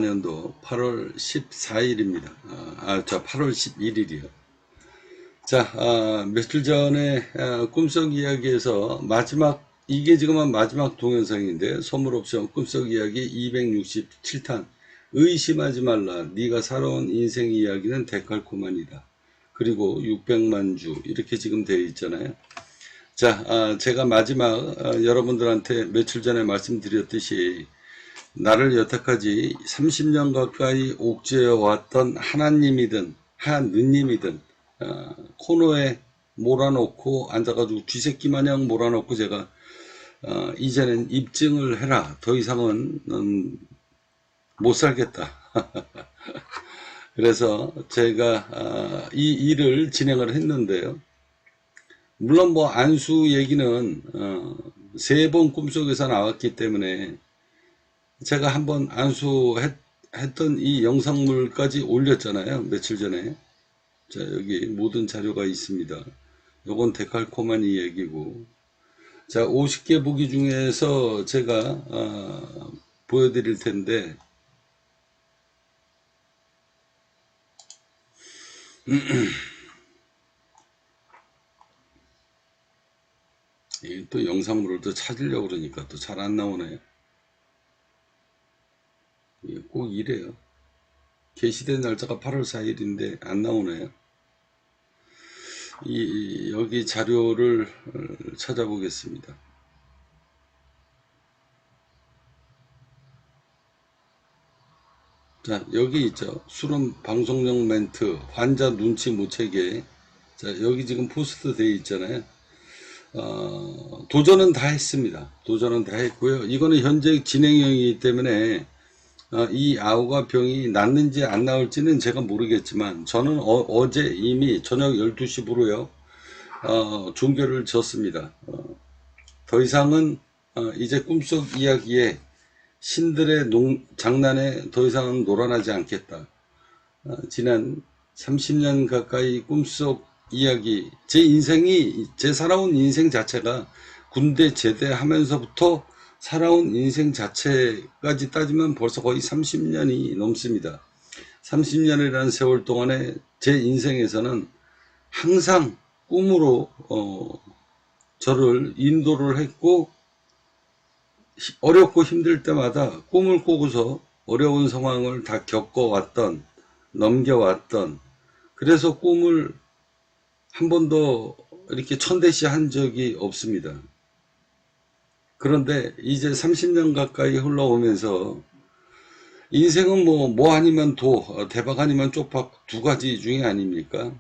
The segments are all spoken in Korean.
년도 8월 14일입니다. 8월 11일이요. 자, 며칠 전에 꿈속 이야기에서 이게 지금 마지막 동영상인데, 선물 옵션 꿈속 이야기 267탄. 의심하지 말라. 네가 살아온 인생 이야기는 데칼코마니다. 그리고 600만 주. 이렇게 지금 되어 있잖아요. 자, 제가 마지막 여러분들한테 며칠 전에 말씀드렸듯이 나를 여태까지 30년 가까이 옥죄어 왔던 하나님이든 하느님이든 코너에 몰아놓고 앉아가지고 쥐새끼 마냥 몰아놓고 제가 이제는 입증을 해라. 더 이상은 못 살겠다. 그래서 제가 이 일을 진행을 했는데요. 물론 뭐 안수 얘기는 3번 꿈속에서 나왔기 때문에 제가 한번 안수했던 이 영상물까지 올렸잖아요. 며칠 전에. 자, 여기 모든 자료가 있습니다. 요건 데칼코마니 얘기고. 자, 50개 보기 중에서 제가 보여드릴 텐데 또 영상물을 또 찾으려고 그러니까 또 잘 안 나오네요. 꼭 이래요. 게시된 날짜가 8월 4일인데 안 나오네요. 여기 자료를 찾아보겠습니다. 자, 여기 있죠. 수름 방송용 멘트, 환자 눈치 못 채게. 자, 여기 지금 포스트 되어 있잖아요. 도전은 다 했습니다. 도전은 다 했고요. 이거는 현재 진행형이기 때문에 이 아우가 병이 낫는지 안 나올지는 제가 모르겠지만 저는 어제 이미 저녁 12시 부로요 종결을 지었습니다. 더 이상은 이제 꿈속 이야기에 신들의 장난에 더 이상은 놀아나지 않겠다. 지난 30년 가까이 꿈속 이야기, 제 살아온 인생 자체가 군대 제대하면서부터 살아온 인생 자체까지 따지면 벌써 거의 30년이 넘습니다. 30년이라는 세월 동안에 제 인생에서는 항상 꿈으로 저를 인도를 했고, 어렵고 힘들 때마다 꿈을 꾸고서 어려운 상황을 다 겪어왔던, 넘겨왔던, 그래서 꿈을 한 번도 이렇게 천대시 한 적이 없습니다. 그런데 이제 30년 가까이 흘러오면서 인생은 뭐 아니면 대박 아니면 쪽박 두 가지 중에 아닙니까?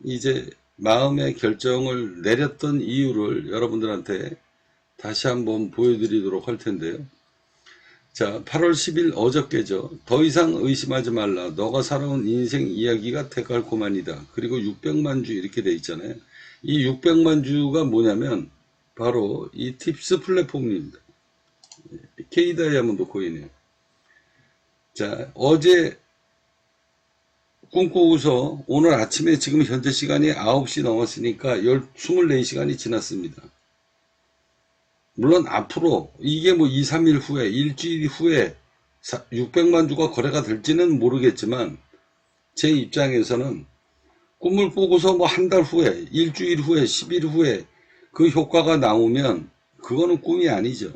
이제 마음의 결정을 내렸던 이유를 여러분들한테 다시 한번 보여드리도록 할 텐데요. 자, 8월 10일 어저께죠. 더 이상 의심하지 말라. 너가 살아온 인생 이야기가 데칼코마니다. 그리고 600만 주 이렇게 돼 있잖아요. 이 600만 주가 뭐냐면 바로 이 팁스 플랫폼입니다. K-다이아몬드 코인이에요. 자, 어제 꿈꾸고서 오늘 아침에 지금 현재 시간이 9시 넘었으니까 24시간이 지났습니다. 물론 앞으로 이게 뭐 2, 3일 후에, 일주일 후에 600만 주가 거래가 될지는 모르겠지만 제 입장에서는 꿈을 꾸고서 뭐 한 달 후에, 일주일 후에, 10일 후에 그 효과가 나오면 그거는 꿈이 아니죠.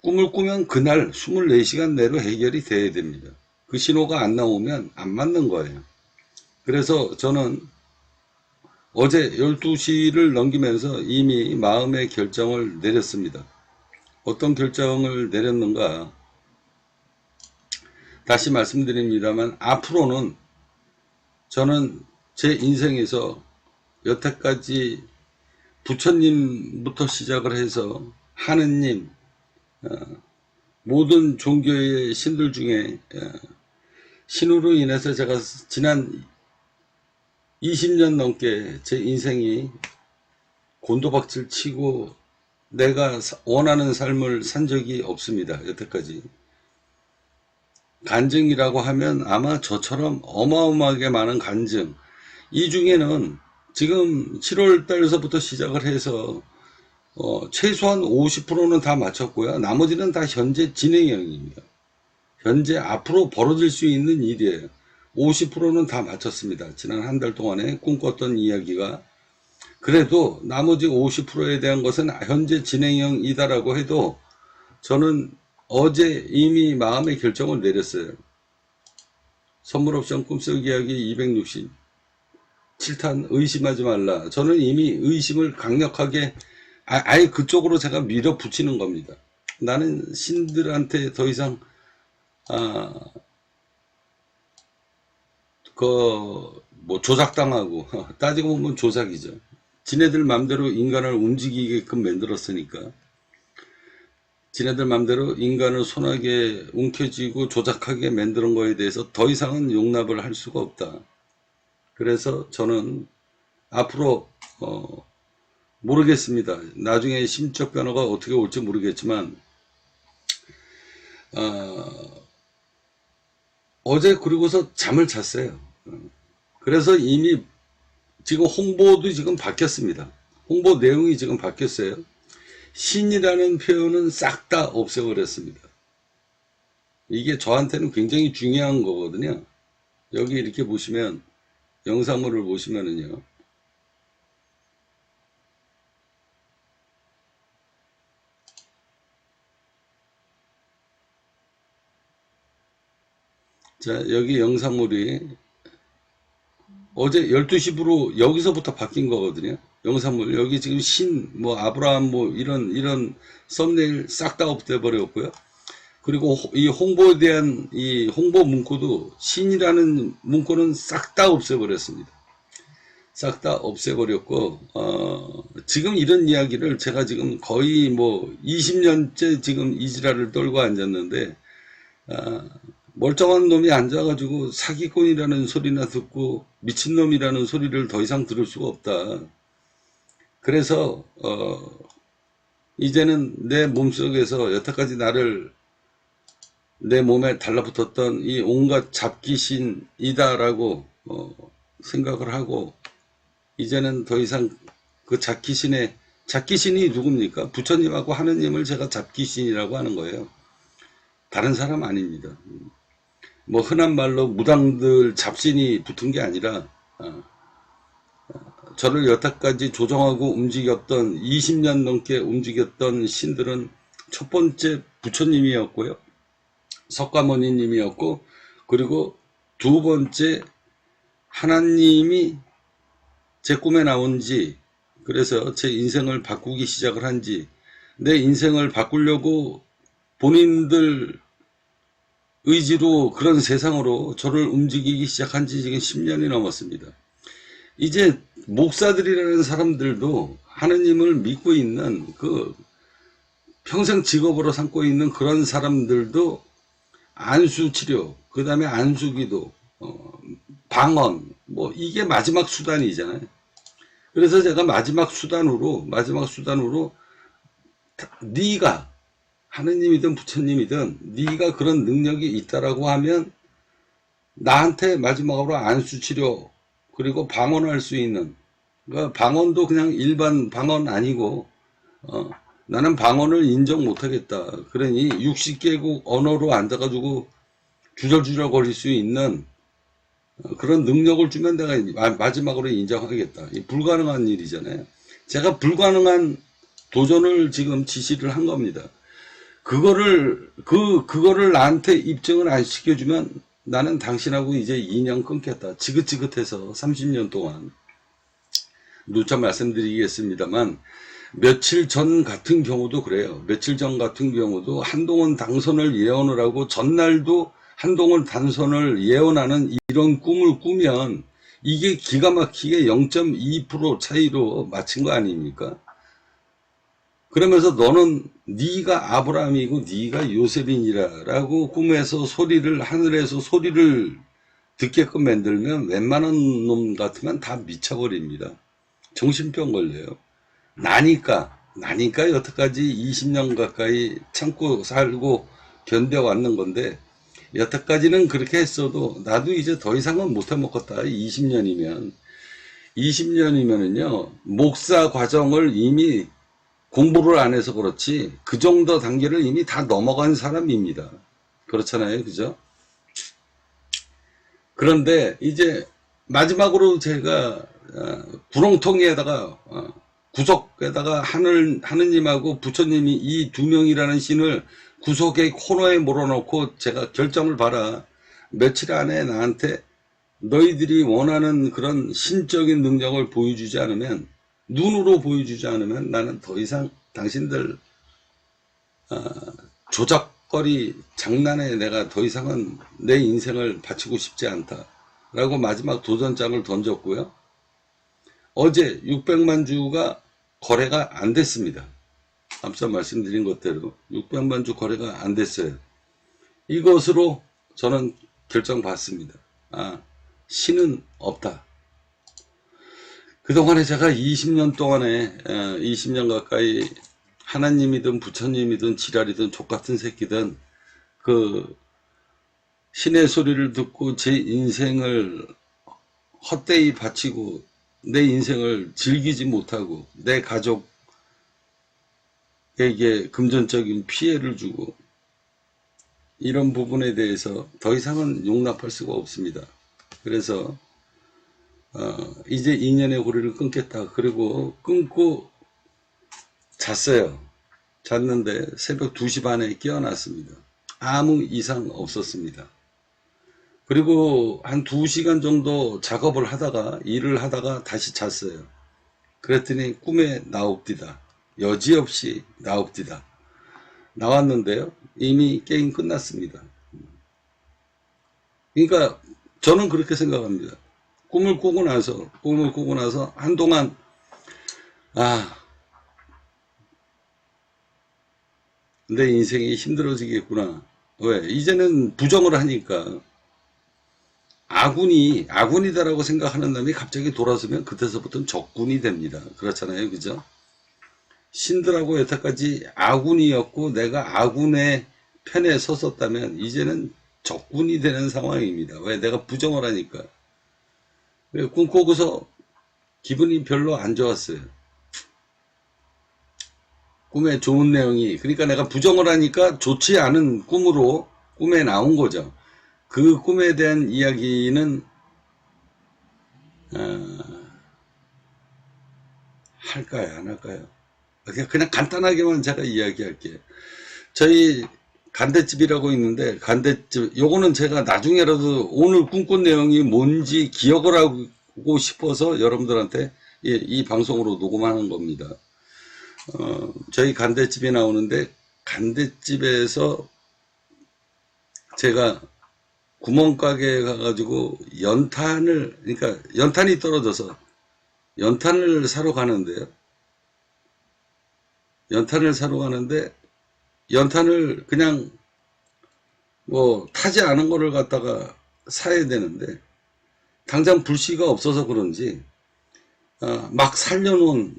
꿈을 꾸면 그날 24시간 내로 해결이 돼야 됩니다. 그 신호가 안 나오면 안 맞는 거예요. 그래서 저는 어제 12시를 넘기면서 이미 마음의 결정을 내렸습니다. 어떤 결정을 내렸는가? 다시 말씀드립니다만 앞으로는 저는 제 인생에서 여태까지 부처님부터 시작을 해서 하느님, 모든 종교의 신들 중에 신으로 인해서 제가 지난 20년 넘게 제 인생이 곤도박질 치고 내가 원하는 삶을 산 적이 없습니다. 여태까지. 간증이라고 하면 아마 저처럼 어마어마하게 많은 간증, 이 중에는 지금 7월 달서부터 시작을 해서 최소한 50%는 다 마쳤고요. 나머지는 다 현재 진행형입니다. 현재 앞으로 벌어질 수 있는 일이에요. 50%는 다 마쳤습니다. 지난 한 달 동안에 꿈꿨던 이야기가. 그래도 나머지 50%에 대한 것은 현재 진행형이다라고 해도 저는 어제 이미 마음의 결정을 내렸어요. 선물옵션 꿈속 이야기 267탄 의심하지 말라. 저는 이미 의심을 강력하게 아예 그쪽으로 제가 밀어붙이는 겁니다. 나는 신들한테 더 이상 뭐 조작당하고 따지고 보면 조작이죠. 지네들 맘대로 인간을 움직이게끔 만들었으니까 지네들 맘대로 인간을 손하게 움켜쥐고 조작하게 만드는 거에 대해서 더 이상은 용납을 할 수가 없다. 그래서 저는 앞으로 모르겠습니다. 나중에 심적 변화가 어떻게 올지 모르겠지만 어제 그리고서 잠을 잤어요. 그래서 이미 지금 홍보도 지금 바뀌었습니다. 홍보 내용이 지금 바뀌었어요. 신이라는 표현은 싹 다 없애버렸습니다. 이게 저한테는 굉장히 중요한 거거든요. 여기 이렇게 보시면 영상물을 보시면은요. 자, 여기 영상물이 어제 12시부로 여기서부터 바뀐 거거든요. 영상물 여기 지금 신, 뭐 아브라함 뭐 이런 썸네일 싹 다 없애버렸고요. 그리고 이 홍보에 대한 이 홍보 문구도 신이라는 문구는 싹 다 없애버렸습니다. 싹 다 없애버렸고 지금 이런 이야기를 제가 지금 거의 뭐 20년째 지금 이지랄을 떨고 앉았는데 멀쩡한 놈이 앉아가지고 사기꾼이라는 소리나 듣고 미친놈이라는 소리를 더 이상 들을 수가 없다. 그래서 이제는 내 몸속에서 여태까지 나를 내 몸에 달라붙었던 이 온갖 잡귀신이다라고 생각을 하고 이제는 더 이상 그 잡귀신이 누굽니까? 부처님하고 하느님을 제가 잡귀신이라고 하는 거예요. 다른 사람 아닙니다. 뭐 흔한 말로 무당들 잡신이 붙은 게 아니라 저를 여태까지 조정하고 움직였던 20년 넘게 움직였던 신들은 첫 번째 부처님이었고요. 석가모니님이었고 그리고 두 번째 하나님이 제 꿈에 나온지 그래서 제 인생을 바꾸기 시작을 한지 내 인생을 바꾸려고 본인들 의지로 그런 세상으로 저를 움직이기 시작한 지 지금 10년이 넘었습니다. 이제 목사들이라는 사람들도 하느님을 믿고 있는 그 평생 직업으로 삼고 있는 그런 사람들도 안수치료, 그 다음에 안수기도, 방언, 뭐 이게 마지막 수단이잖아요. 그래서 제가 마지막 수단으로 네가 하느님이든 부처님이든 네가 그런 능력이 있다라고 하면 나한테 마지막으로 안수치료 그리고 방언할 수 있는 그러니까 방언도 그냥 일반 방언 아니고 나는 방언을 인정 못하겠다. 그러니 60개국 언어로 앉아가지고 주절주절 거릴 수 있는 그런 능력을 주면 내가 마지막으로 인정하겠다. 불가능한 일이잖아요. 제가 불가능한 도전을 지금 지시를 한 겁니다. 그거를 나한테 입증을 안 시켜주면 나는 당신하고 이제 인연 끊겠다. 지긋지긋해서 30년 동안. 누차 말씀드리겠습니다만, 며칠 전 같은 경우도 그래요. 며칠 전 같은 경우도 한동훈 당선을 예언을 하고 전날도 한동훈 당선을 예언하는 이런 꿈을 꾸면 이게 기가 막히게 0.2% 차이로 맞힌 거 아닙니까? 그러면서 너는 네가 아브라함이고 네가 요셉이니라라고 꿈에서 하늘에서 소리를 듣게끔 만들면 웬만한 놈 같으면 다 미쳐버립니다. 정신병 걸려요. 나니까 여태까지 20년 가까이 참고 살고 견뎌왔는 건데 여태까지는 그렇게 했어도 나도 이제 더 이상은 못해 먹겠다. 20년이면은요 목사 과정을 이미 공부를 안 해서 그렇지 그 정도 단계를 이미 다 넘어간 사람입니다. 그렇잖아요. 그죠? 그런데 이제 마지막으로 제가 구렁텅이에다가 구석에다가 하느님하고 부처님이 이 두 명이라는 신을 구석의 코너에 몰아놓고 제가 결정을 봐라. 며칠 안에 나한테 너희들이 원하는 그런 신적인 능력을 보여주지 않으면, 눈으로 보여주지 않으면 나는 더 이상 당신들 조작거리 장난에 내가 더 이상은 내 인생을 바치고 싶지 않다 라고 마지막 도전장을 던졌고요. 어제 600만 주가 거래가 안 됐습니다. 앞서 말씀드린 것대로 600만 주 거래가 안 됐어요. 이것으로 저는 결정받습니다. 신은 없다. 그동안에 제가 20년 동안에 20년 가까이 하나님이든 부처님이든 지랄이든 족같은 새끼든 그 신의 소리를 듣고 제 인생을 헛되이 바치고 내 인생을 즐기지 못하고 내 가족에게 금전적인 피해를 주고 이런 부분에 대해서 더 이상은 용납할 수가 없습니다. 그래서 이제 인연의 고리를 끊겠다. 그리고 끊고 잤어요. 잤는데 새벽 2시 반에 깨어났습니다. 아무 이상 없었습니다. 그리고 한 2시간 정도 작업을 하다가 일을 하다가 다시 잤어요. 그랬더니 꿈에 나옵디다. 여지없이 나옵디다. 나왔는데요. 이미 게임 끝났습니다. 그러니까 저는 그렇게 생각합니다. 꿈을 꾸고 나서 한동안 내 인생이 힘들어지겠구나. 왜? 이제는 부정을 하니까 아군이다라고 생각하는 놈이 갑자기 돌아서면 그때서부터는 적군이 됩니다. 그렇잖아요. 그죠? 신들하고 여태까지 아군이었고 내가 아군의 편에 섰었다면 이제는 적군이 되는 상황입니다. 왜? 내가 부정을 하니까. 꿈꾸고서 기분이 별로 안 좋았어요. 꿈에 좋은 내용이, 그러니까 내가 부정을 하니까 좋지 않은 꿈으로 꿈에 나온 거죠. 그 꿈에 대한 이야기는 할까요? 안 할까요? 그냥 간단하게만 제가 이야기할게요. 저희 간대집이라고 있는데, 간대집, 요거는 제가 나중에라도 오늘 꿈꾼 내용이 뭔지 기억을 하고 싶어서 여러분들한테 이 방송으로 녹음하는 겁니다. 저희 간대집이 나오는데, 간대집에서 제가 구멍가게에 가가지고 그러니까 연탄이 떨어져서 연탄을 사러 가는데요. 연탄을 그냥 뭐 타지 않은 거를 갖다가 사야 되는데 당장 불씨가 없어서 그런지 막 살려놓은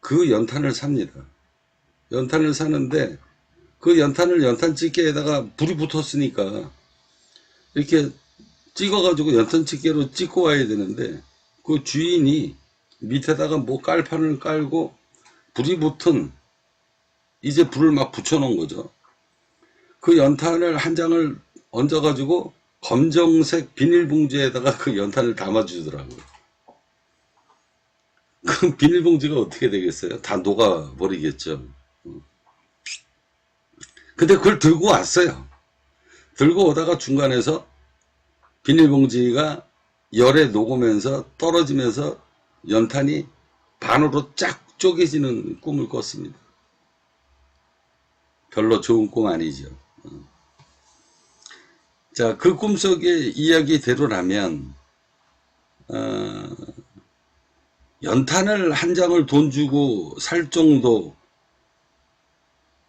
그 연탄을 삽니다. 연탄을 사는데 그 연탄을 연탄집게에다가 불이 붙었으니까 이렇게 찍어가지고 연탄집게로 찍고 와야 되는데 그 주인이 밑에다가 뭐 깔판을 깔고 불이 붙은 이제 불을 막 붙여놓은 거죠. 그 연탄을 한 장을 얹어가지고 검정색 비닐봉지에다가 그 연탄을 담아주더라고요. 그 비닐봉지가 어떻게 되겠어요? 다 녹아버리겠죠. 근데 그걸 들고 왔어요. 들고 오다가 중간에서 비닐봉지가 열에 녹으면서 떨어지면서 연탄이 반으로 쫙 쪼개지는 꿈을 꿨습니다. 별로 좋은 꿈 아니죠. 자, 그 꿈속의 이야기대로라면 연탄을 한 장을 돈 주고 살 정도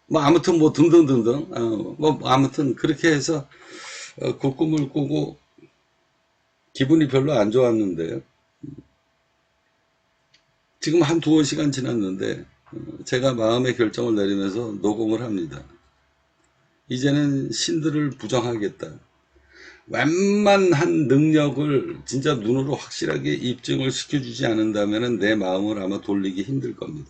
뭐 아무튼 뭐 등등등등 뭐 아무튼 그렇게 해서 그 꿈을 꾸고 기분이 별로 안 좋았는데요. 지금 한 2시간 지났는데 제가 마음의 결정을 내리면서 녹음을 합니다. 이제는 신들을 부정하겠다. 웬만한 능력을 진짜 눈으로 확실하게 입증을 시켜주지 않는다면 내 마음을 아마 돌리기 힘들 겁니다.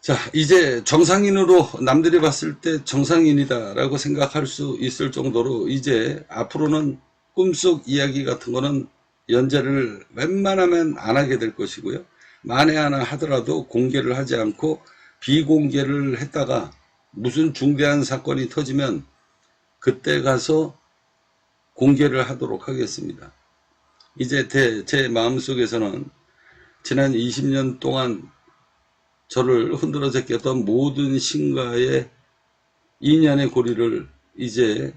자, 이제 정상인으로 남들이 봤을 때 정상인이다라고 생각할 수 있을 정도로 이제 앞으로는 꿈속 이야기 같은 거는 연재를 웬만하면 안 하게 될 것이고요. 만에 하나 하더라도 공개를 하지 않고 비공개를 했다가 무슨 중대한 사건이 터지면 그때 가서 공개를 하도록 하겠습니다. 이제 제 마음속에서는 지난 20년 동안 저를 흔들어 제꼈던 모든 신과의 인연의 고리를 이제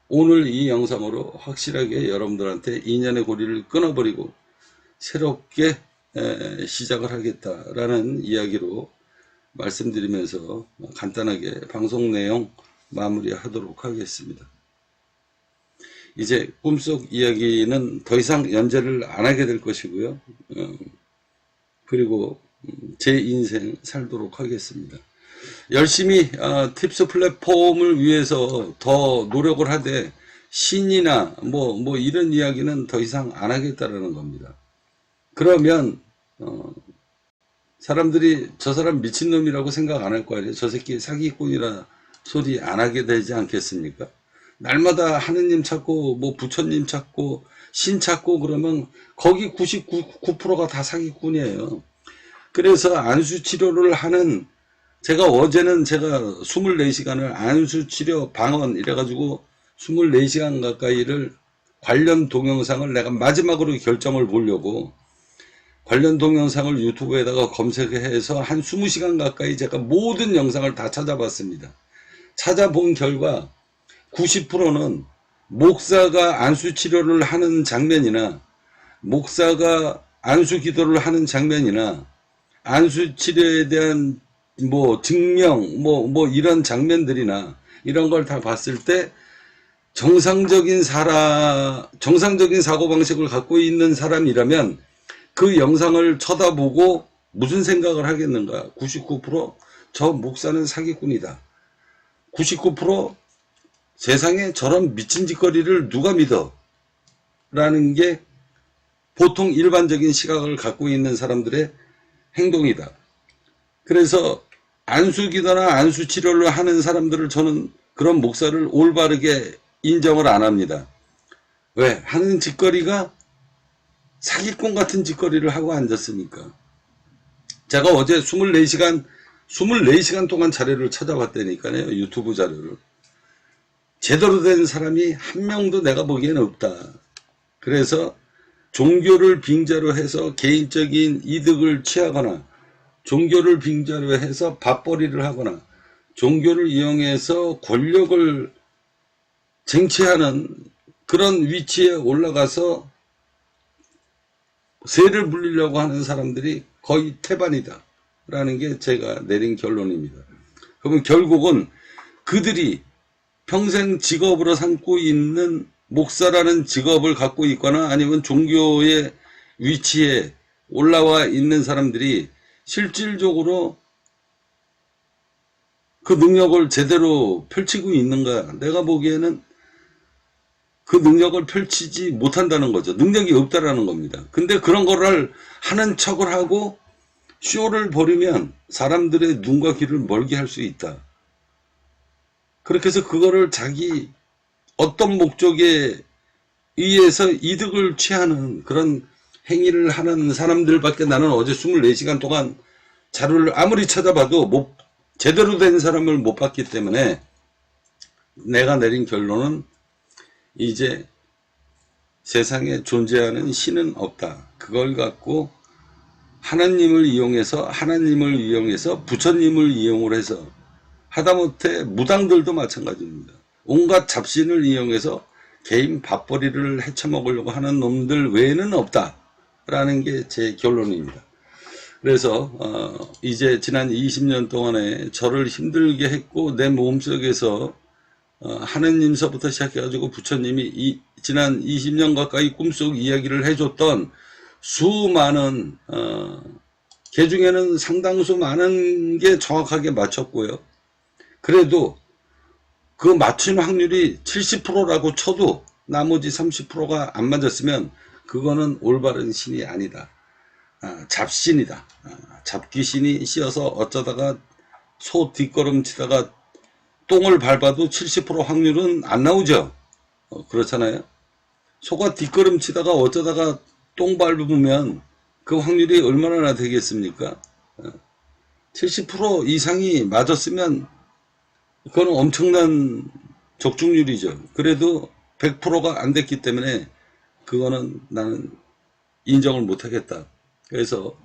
오늘 이 영상으로 확실하게 여러분들한테 인연의 고리를 끊어버리고 새롭게 시작을 하겠다라는 이야기로 말씀드리면서 간단하게 방송 내용 마무리하도록 하겠습니다. 이제 꿈속 이야기는 더 이상 연재를 안 하게 될 것이고요. 그리고 제 인생 살도록 하겠습니다. 열심히 팁스 플랫폼을 위해서 더 노력을 하되 신이나 뭐 이런 이야기는 더 이상 안 하겠다라는 겁니다. 그러면 사람들이 저 사람 미친놈이라고 생각 안 할 거 아니에요. 저 새끼 사기꾼이라 소리 안 하게 되지 않겠습니까? 날마다 하느님 찾고 뭐 부처님 찾고 신 찾고 그러면 거기 99%가 다 사기꾼이에요. 그래서 안수치료를 하는, 제가 어제는 제가 24시간을 안수치료 방언 이래가지고 24시간 가까이를 관련 동영상을 내가 마지막으로 결정을 보려고 관련 동영상을 유튜브에다가 검색해서 한 20시간 가까이 제가 모든 영상을 다 찾아봤습니다. 찾아본 결과 90%는 목사가 안수치료를 하는 장면이나 목사가 안수기도를 하는 장면이나 안수치료에 대한 뭐 증명 뭐 이런 장면들이나 이런 걸 다 봤을 때 정상적인 사고방식을 갖고 있는 사람이라면 그 영상을 쳐다보고 무슨 생각을 하겠는가? 99% 목사는 사기꾼이다. 99% 세상에 저런 미친 짓거리를 누가 믿어? 라는 게 보통 일반적인 시각을 갖고 있는 사람들의 행동이다. 그래서 안수기도나 안수치료를 하는 사람들을 저는 그런 목사를 올바르게 인정을 안 합니다. 왜? 하는 짓거리가 사기꾼 같은 짓거리를 하고 앉았으니까. 제가 어제 24시간 동안 자료를 찾아봤다니까요. 유튜브 자료를. 제대로 된 사람이 한 명도 내가 보기에는 없다. 그래서 종교를 빙자로 해서 개인적인 이득을 취하거나 종교를 빙자로 해서 밥벌이를 하거나 종교를 이용해서 권력을 쟁취하는 그런 위치에 올라가서 세를 불리려고 하는 사람들이 거의 태반이다 라는 게 제가 내린 결론입니다. 그러면 결국은 그들이 평생 직업으로 삼고 있는 목사라는 직업을 갖고 있거나 아니면 종교의 위치에 올라와 있는 사람들이 실질적으로 그 능력을 제대로 펼치고 있는가? 내가 보기에는 그 능력을 펼치지 못한다는 거죠. 능력이 없다라는 겁니다. 근데 그런 거를 하는 척을 하고 쇼를 벌이면 사람들의 눈과 귀를 멀게 할 수 있다. 그렇게 해서 그거를 자기 어떤 목적에 의해서 이득을 취하는 그런 행위를 하는 사람들밖에 나는 어제 24시간 동안 자료를 아무리 찾아봐도 제대로 된 사람을 못 봤기 때문에 내가 내린 결론은 이제 세상에 존재하는 신은 없다. 그걸 갖고 하나님을 이용해서 부처님을 이용을 해서 하다못해 무당들도 마찬가지입니다. 온갖 잡신을 이용해서 개인 밥벌이를 헤쳐먹으려고 하는 놈들 외에는 없다라는 게 제 결론입니다. 그래서 이제 지난 20년 동안에 저를 힘들게 했고 내 몸속에서 하느님서부터 시작해가지고 부처님이 지난 20년 가까이 꿈속 이야기를 해줬던 수많은 개 중에는 상당수 많은 게 정확하게 맞췄고요. 그래도 그 맞춘 확률이 70%라고 쳐도 나머지 30%가 안 맞았으면 그거는 올바른 신이 아니다. 잡신이다. 잡귀신이 씌어서 어쩌다가 소 뒷걸음치다가 똥을 밟아도 70% 확률은 안 나오죠. 그렇잖아요. 소가 뒷걸음치다가 어쩌다가 똥 밟으면 그 확률이 얼마나 되겠습니까? 70% 이상이 맞았으면 그건 엄청난 적중률이죠. 그래도 100%가 안 됐기 때문에 그거는 나는 인정을 못 하겠다. 그래서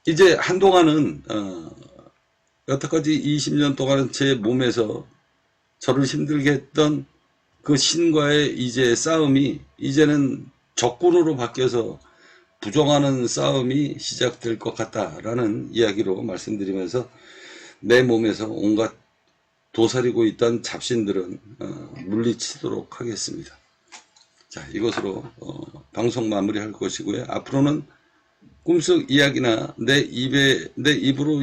이제 한동안은 여태까지 20년 동안 제 몸에서 저를 힘들게 했던 그 신과의 이제 싸움이 이제는 적군으로 바뀌어서 부정하는 싸움이 시작될 것 같다라는 이야기로 말씀드리면서 내 몸에서 온갖 도사리고 있던 잡신들은 물리치도록 하겠습니다. 자, 이것으로 방송 마무리할 것이고요. 앞으로는 꿈속 이야기나 내 입으로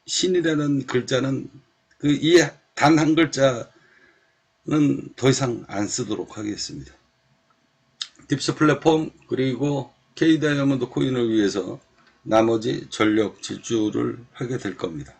신이라는 글자는 그 이 단 한 글자는 더 이상 안 쓰도록 하겠습니다. 딥스 플랫폼 그리고 K 다이아몬드 코인을 위해서 나머지 전력 질주를 하게 될 겁니다.